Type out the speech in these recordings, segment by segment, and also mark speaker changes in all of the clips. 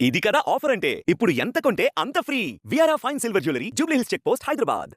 Speaker 1: ఇది కదా ఆఫర్ అంటే ఇప్పుడు ఎంత కొంటే అంత ఫ్రీ. విఆర్ఆ fine silver jewellery, Jubilee Hills check post, Hyderabad.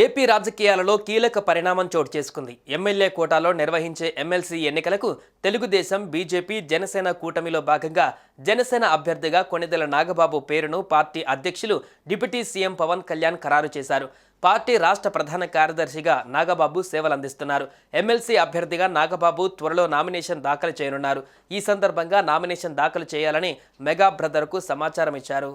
Speaker 2: AP రాజకీయాలలో కీలక పరిణామం చోటు చేసుకుంది. ఎమ్మెల్యే కోటాలో నిర్వహించే ఎమ్మెల్సీ ఎన్నికలకు తెలుగుదేశం, బీజేపీ, జనసేన కూటమిలో భాగంగా జనసేన అభ్యర్థిగా కొణిదెల నాగబాబు పేరును పార్టీ అధ్యక్షులు డిప్యూటీ సీఎం పవన్ కళ్యాణ్ ఖరారు చేశారు. పార్టీ రాష్ట్ర ప్రధాన కార్యదర్శిగా నాగబాబు సేవలందిస్తున్నారు. ఎమ్మెల్సీ అభ్యర్థిగా నాగబాబు త్వరలో నామినేషన్ దాఖలు చేయనున్నారు. ఈ సందర్భంగా నామినేషన్ దాఖలు చేయాలని మెగా బ్రదర్కు సమాచారం ఇచ్చారు.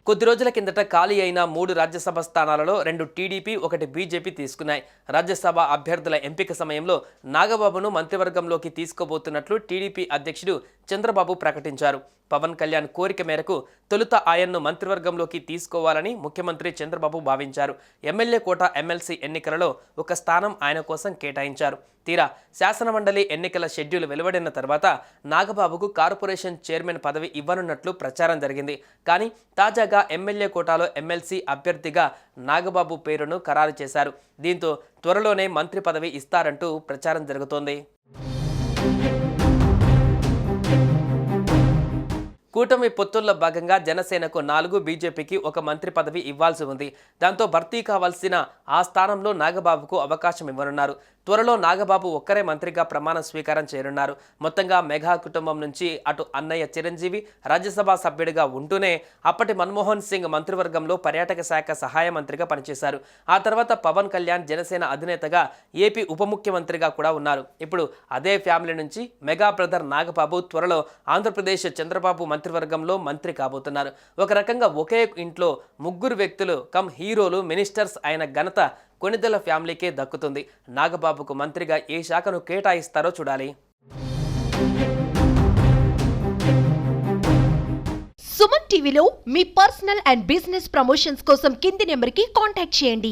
Speaker 2: కొద్ది రోజుల కిందట ఖాళీ అయిన 3 రాజ్యసభ స్థానాలలో 2 టీడీపీ, 1 బీజేపీ తీసుకున్నాయి. రాజ్యసభ అభ్యర్థుల ఎంపిక సమయంలో నాగబాబును మంత్రివర్గంలోకి తీసుకోబోతున్నట్లు టీడీపీ అధ్యక్షుడు చంద్రబాబు ప్రకటించారు. పవన్ కళ్యాణ్ కోరిక మేరకు తొలుత ఆయన్ను మంత్రివర్గంలోకి తీసుకోవాలని ముఖ్యమంత్రి చంద్రబాబు భావించారు. ఎమ్మెల్యే కోట ఎమ్మెల్సీ ఎన్నికలలో ఒక స్థానం ఆయన కోసం కేటాయించారు. తీరా శాసనమండలి ఎన్నికల షెడ్యూల్ వెలువడిన తర్వాత నాగబాబుకు కార్పొరేషన్ చైర్మన్ పదవి ఇవ్వనున్నట్లు ప్రచారం జరిగింది. కానీ తాజాగా ఎమ్మెల్యే కోటాలో ఎమ్మెల్సీ అభ్యర్థిగా నాగబాబు పేరును ఖరారు చేశారు. దీంతో త్వరలోనే మంత్రి పదవి ఇస్తారంటూ ప్రచారం జరుగుతోంది. కూటమి పొత్తుల్లో భాగంగా జనసేనకు 4, బీజేపీకి 1 మంత్రి పదవి ఇవ్వాల్సి ఉంది. దాంతో భర్తీ కావాల్సిన ఆ స్థానంలో నాగబాబుకు అవకాశం ఇవ్వనున్నారు. త్వరలో నాగబాబు ఒక్కరే మంత్రిగా ప్రమాణ స్వీకారం చేయనున్నారు. మొత్తంగా మెగా కుటుంబం నుంచి అటు అన్నయ్య చిరంజీవి రాజ్యసభ సభ్యుడిగా ఉంటూనే అప్పటి మన్మోహన్ సింగ్ మంత్రివర్గంలో పర్యాటక శాఖ సహాయ మంత్రిగా పనిచేశారు. ఆ తర్వాత పవన్ కళ్యాణ్ జనసేన అధినేతగా ఏపీ ఉప ముఖ్యమంత్రిగా కూడా ఉన్నారు. ఇప్పుడు అదే ఫ్యామిలీ నుంచి మెగా బ్రదర్ నాగబాబు త్వరలో ఆంధ్రప్రదేశ్ చంద్రబాబు మంత్రివర్గంలో మంత్రి కాబోతున్నారు. ఒక రకంగా ఒకే ఇంట్లో 3 వ్యక్తులు కమ్ హీరోలు, మినిస్టర్స్ అయిన ఘనత కొణిదెల ఫ్యామిలీకే దక్కుతుంది. నాగబాబుకు మంత్రిగా ఏ శాఖను కేటాయిస్తారో చూడాలి.
Speaker 3: సుమన్ టీవీలో మీ పర్సనల్ అండ్ బిజినెస్ ప్రమోషన్స్ కోసం కింది నెంబర్కి కాంటాక్ట్ చేయండి.